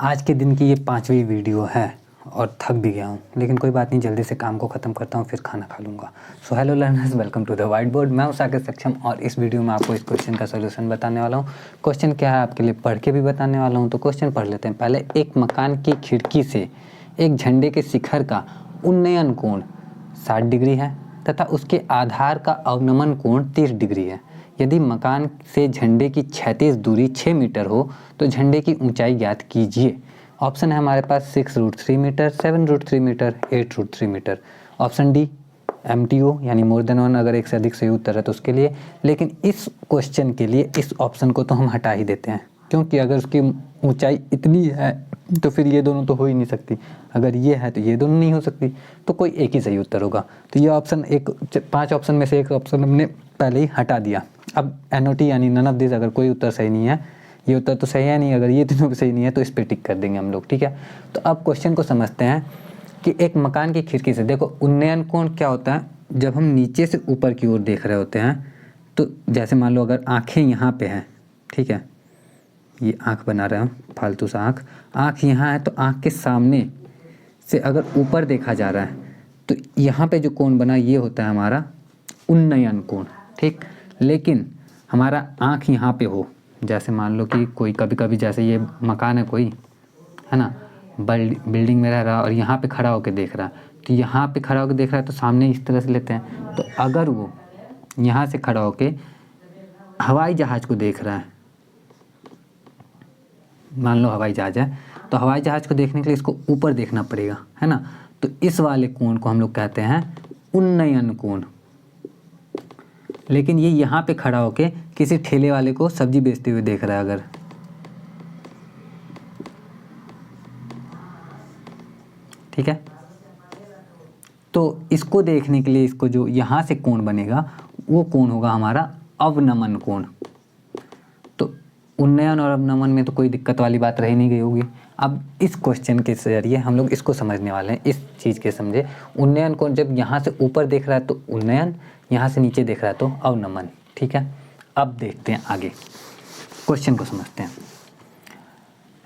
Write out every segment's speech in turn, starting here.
आज के दिन की ये 5वीं वीडियो है और थक भी गया हूँ, लेकिन कोई बात नहीं, जल्दी से काम को ख़त्म करता हूँ फिर खाना खा लूँगा। So hello learners, welcome to the वाइट बोर्ड। मैं हूँ साकेत सक्षम और इस वीडियो में आपको इस क्वेश्चन का सोल्यूशन बताने वाला हूँ। क्वेश्चन क्या है आपके लिए पढ़ के भी बताने वाला हूँ। तो क्वेश्चन पढ़ लेते हैं। पहले, एक मकान की खिड़की से एक झंडे के शिखर का उन्नयन कोण 60 डिग्री है तथा उसके आधार का अवनमन कोण 30 डिग्री है। यदि मकान से झंडे की क्षैतिज दूरी 6 मीटर हो तो झंडे की ऊंचाई ज्ञात कीजिए। ऑप्शन है हमारे पास 6√3 metre, 7√3 metre, 8√3 metre. Option D MTO यानी मोर देन वन, अगर एक से अधिक सही उत्तर है तो उसके लिए। लेकिन इस क्वेश्चन के लिए इस ऑप्शन को तो हम हटा ही देते हैं, क्योंकि अगर उसकी ऊंचाई इतनी है तो फिर ये दोनों तो हो ही नहीं सकती। अगर ये है तो ये दोनों नहीं हो सकती, तो कोई एक ही सही उत्तर होगा। तो ये ऑप्शन, एक 5 ऑप्शन में से एक ऑप्शन हमने पहले ही हटा दिया। अब NOT यानी नन ऑफ दिस, अगर कोई उत्तर सही नहीं है, ये उत्तर तो सही है नहीं, अगर ये तीनों भी सही नहीं है तो इस पे टिक कर देंगे हम लोग, ठीक है। तो अब क्वेश्चन को समझते हैं कि एक मकान की खिड़की से, देखो उन्नयन कोण क्या होता है, जब हम नीचे से ऊपर की ओर देख रहे होते हैं तो जैसे मान लो अगर आँखें यहाँ पे हैं, ठीक है, ये आँख बना रहे हैं फालतू सा आँख यहाँ है, तो आँख के सामने से अगर ऊपर देखा जा रहा है तो यहाँ पे जो कोण बना ये होता है हमारा उन्नयन कोण, ठीक। लेकिन हमारा आँख यहाँ पे हो, जैसे मान लो कि कोई कभी कभी, जैसे ये मकान है कोई, है ना, बिल्डिंग में रह रहा और यहाँ पे खड़ा होकर देख रहा है, तो यहाँ पे खड़ा होकर देख रहा है तो सामने इस तरह से लेते हैं। तो अगर वो यहाँ से खड़ा होकर हवाई जहाज़ को देख रहा है, मान लो हवाई जहाज़ है, तो हवाई जहाज़ को देखने के लिए इसको ऊपर देखना पड़ेगा, है ना। तो इस वाले कोण को हम लोग कहते हैं उन्नयन कोण। लेकिन ये यहाँ पे खड़ा होके किसी ठेले वाले को सब्जी बेचते हुए देख रहा है अगर, ठीक है, तो इसको देखने के लिए इसको जो यहाँ से कोण बनेगा वो कोण होगा हमारा अवनमन कोण। तो उन्नयन और अवनमन में तो कोई दिक्कत वाली बात रही नहीं गई होगी। अब इस क्वेश्चन के जरिए हम लोग इसको समझने वाले हैं, इस चीज़ के समझे। उन्नयन कोण जब यहाँ से ऊपर देख रहा है तो उन्नयन, यहाँ से नीचे देख रहा है तो अवनमन, ठीक है। अब देखते हैं आगे, क्वेश्चन को समझते हैं।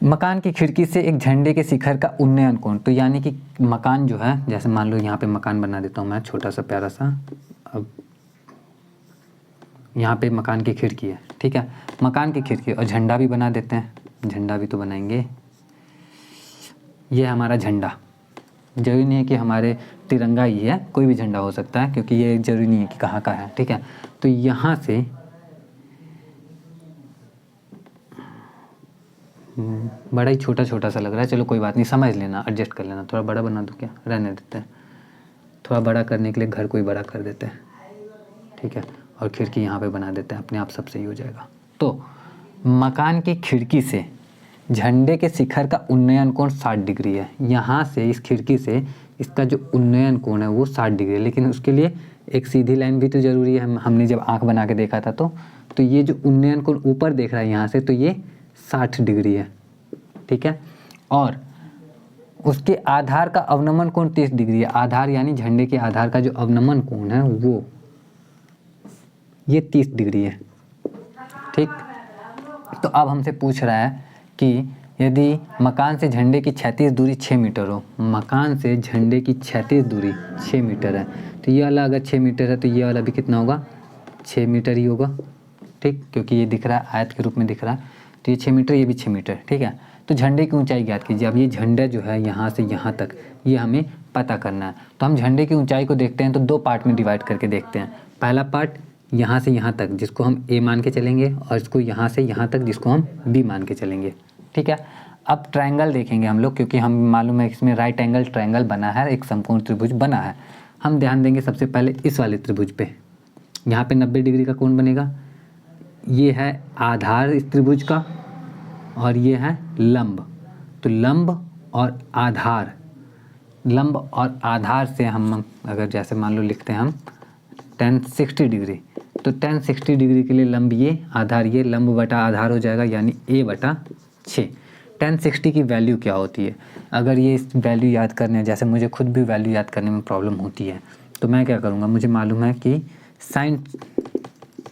मकान की खिड़की से एक झंडे के शिखर का उन्नयन कोण, तो यानी कि मकान जो है, जैसे मान लो यहाँ पे मकान बना देता हूँ मैं छोटा सा प्यारा सा। अब यहाँ पे मकान की खिड़की है, ठीक है, मकान की खिड़की, और झंडा भी बना देते हैं, झंडा भी तो बनाएंगे। ये हमारा झंडा, जरूरी नहीं है कि हमारे तिरंगा ही है, कोई भी झंडा हो सकता है, क्योंकि ये जरूरी नहीं है कि कहाँ का है, ठीक है। तो यहाँ से बड़ा ही छोटा छोटा सा लग रहा है, चलो कोई बात नहीं, समझ लेना, एडजस्ट कर लेना। थोड़ा बड़ा बना दूँ क्या, रहने देते हैं, थोड़ा बड़ा करने के लिए घर को ही बड़ा कर देते हैं, ठीक है, और खिड़की यहाँ पे बना देते हैं, अपने आप सब सही हो जाएगा। तो मकान की खिड़की से झंडे के शिखर का उन्नयन कोण 60 डिग्री है। यहाँ से इस खिड़की से इसका जो उन्नयन कोण है वो 60 डिग्री है, लेकिन उसके लिए एक सीधी लाइन भी तो ज़रूरी है। हमने जब आँख बना के देखा था तो ये जो उन्नयन कोण ऊपर देख रहा है यहाँ से, तो ये 60 डिग्री है, ठीक है। और उसके आधार का अवनमन कोण 30 डिग्री है। आधार यानी झंडे के आधार का जो अवनमन कोण है वो ये 30 डिग्री है, ठीक। तो अब हमसे पूछ रहा है कि यदि मकान से झंडे की क्षैतिज दूरी 6 मीटर हो, मकान से झंडे की क्षैतिज दूरी 6 मीटर है, तो ये वाला अगर 6 मीटर है तो ये वाला भी कितना होगा, 6 मीटर ही होगा, ठीक, क्योंकि ये दिख रहा है आयत के रूप में दिख रहा है, तो ये 6 मीटर, ये भी 6 मीटर, ठीक है। तो झंडे की ऊंचाई ज्ञात कीजिए। अब ये झंडा जो है यहाँ से यहाँ तक, ये हमें पता करना है। तो हम झंडे की ऊंचाई को देखते हैं तो 2 पार्ट में डिवाइड करके देखते हैं। पहला पार्ट यहाँ से यहाँ तक, जिसको हम A मान के चलेंगे, और इसको यहाँ से यहाँ तक, जिसको हम B मान के चलेंगे, ठीक है। अब ट्रायंगल देखेंगे हम लोग, क्योंकि हम मालूम है इसमें राइट एंगल ट्रायंगल बना है, एक समकोण त्रिभुज बना है। हम ध्यान देंगे सबसे पहले इस वाले त्रिभुज पे, यहाँ पे 90 डिग्री का कोण बनेगा। ये है आधार इस त्रिभुज का और ये है लंब। तो लंब और आधार, लंब और आधार से हम अगर जैसे मान लो लिखते हैं हम tan 60 डिग्री, तो tan 60 डिग्री के लिए लंब ये, आधार ये, लंब बटा आधार हो जाएगा, यानी A/6। tan 60 की वैल्यू क्या होती है, अगर ये इस वैल्यू याद करने, जैसे मुझे खुद भी वैल्यू याद करने में प्रॉब्लम होती है, तो मैं क्या करूँगा, मुझे मालूम है कि sin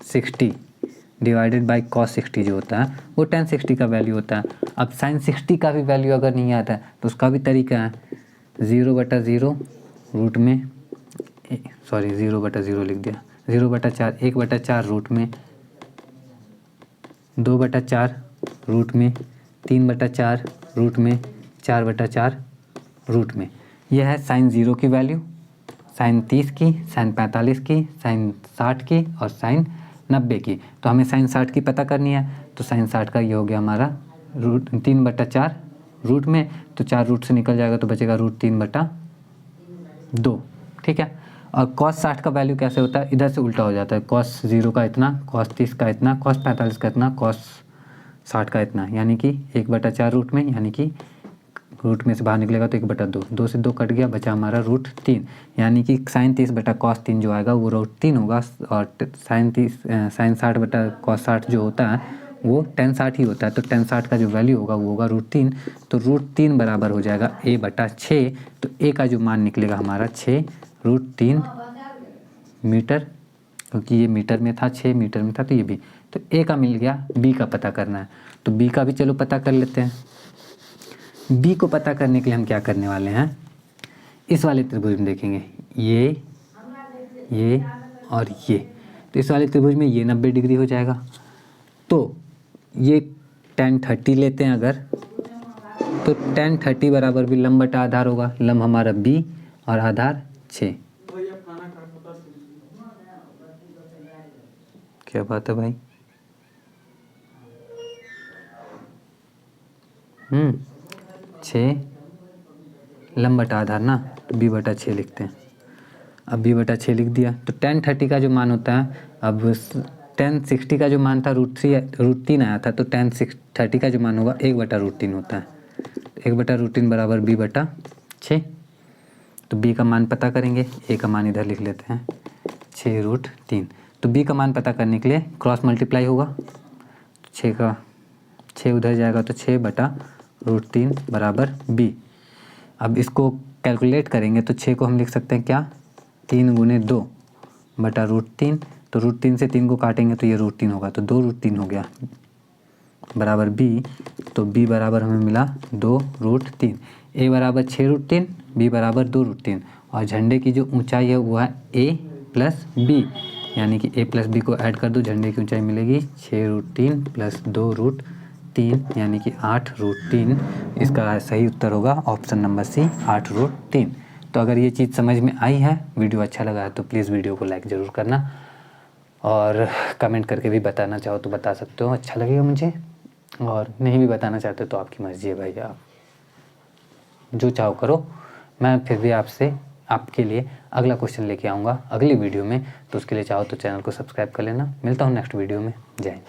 60 डिवाइडेड बाई cos 60 जो होता है वो tan 60 का वैल्यू होता है। अब साइन 60 का भी वैल्यू अगर नहीं आता है तो उसका भी तरीका है, 0/0 रूट में 0/0 लिख दिया, 0/4 1/4 रूट में 2/4 रूट में 3/4 रूट में 4/4 रूट में। यह है साइन 0 की वैल्यू, साइन 30 की, साइन 45 की, साइन 60 की और साइन 90 की। तो हमें साइन 60 की पता करनी है, तो साइन 60 का ये हो गया हमारा रूट 3/4 रूट में, तो 4 रूट से निकल जाएगा तो बचेगा रूट 3/2। ठीक है। और कॉस 60 का वैल्यू कैसे होता है, इधर से उल्टा हो जाता है, कॉस 0 का इतना, कॉस 30 का इतना, कॉस 45 का इतना, कॉस 60 का इतना, यानी कि 1/4 रूट में, यानी कि रूट में से बाहर निकलेगा तो 1/2, 2 से 2 कट गया, बचा हमारा रूट 3, यानी कि साइन 30/cos 3 जो आएगा वो रूट 3 होगा। और साइन 60/cos 60 जो होता है वो tan 60 ही होता है, तो tan 60 का जो वैल्यू होगा वो होगा रूट 3, तो रूट 3 बराबर हो जाएगा a/6। तो a का जो मान निकलेगा हमारा 6√3 मीटर, क्योंकि ये मीटर में था, 6 मीटर में था, तो ये भी, तो a का मिल गया। b का पता करना है, तो b का भी चलो पता कर लेते हैं। b को पता करने के लिए हम क्या करने वाले हैं, इस वाले त्रिभुज में देखेंगे, ये और ये, तो इस वाले त्रिभुज में ये 90 डिग्री हो जाएगा, तो ये tan 30 लेते हैं अगर, तो tan 30 बराबर भी लंब बटा आधार होगा, लंब हमारा b और आधार 6। क्या बात है भाई, 6 लंब बटा आधार ना, तो b/6 लिखते हैं। अब b/6 लिख दिया, तो tan 30 का जो मान होता है, अब tan 60 का जो मान था √3 आया था, तो tan 30 का जो मान होगा 1/√3 होता है, 1/√3 बराबर b/6। तो b का मान पता करेंगे, a का मान इधर लिख लेते हैं 6√3। तो b का मान पता करने के लिए क्रॉस मल्टीप्लाई होगा, 6 उधर जाएगा तो 6/√3 बराबर b। अब इसको कैलकुलेट करेंगे तो 6 को हम लिख सकते हैं क्या, 3 × 2/√3, तो √3 से 3 को काटेंगे तो ये √3 होगा, तो 2√3 हो गया बराबर b। तो b बराबर हमें मिला 2√3, a बराबर 6√3, b बराबर 2√3, और झंडे की जो ऊंचाई है वो है a + b, यानी कि a + b को ऐड कर दो, झंडे की ऊंचाई मिलेगी 6√3 + 2√3, यानी कि 8√3। इसका सही उत्तर होगा ऑप्शन नंबर सी, 8√3। तो अगर ये चीज़ समझ में आई है, वीडियो अच्छा लगा है तो प्लीज़ वीडियो को लाइक ज़रूर करना, और कमेंट करके भी बताना चाहो तो बता सकते हो, अच्छा लगेगा मुझे, और नहीं भी बताना चाहते तो आपकी मर्ज़ी है भाई, आप जो चाहो करो। मैं फिर भी आपके लिए अगला क्वेश्चन लेके आऊँगा अगली वीडियो में, तो उसके लिए चाहो तो चैनल को सब्सक्राइब कर लेना। मिलता हूँ नेक्स्ट वीडियो में, जय हिंद।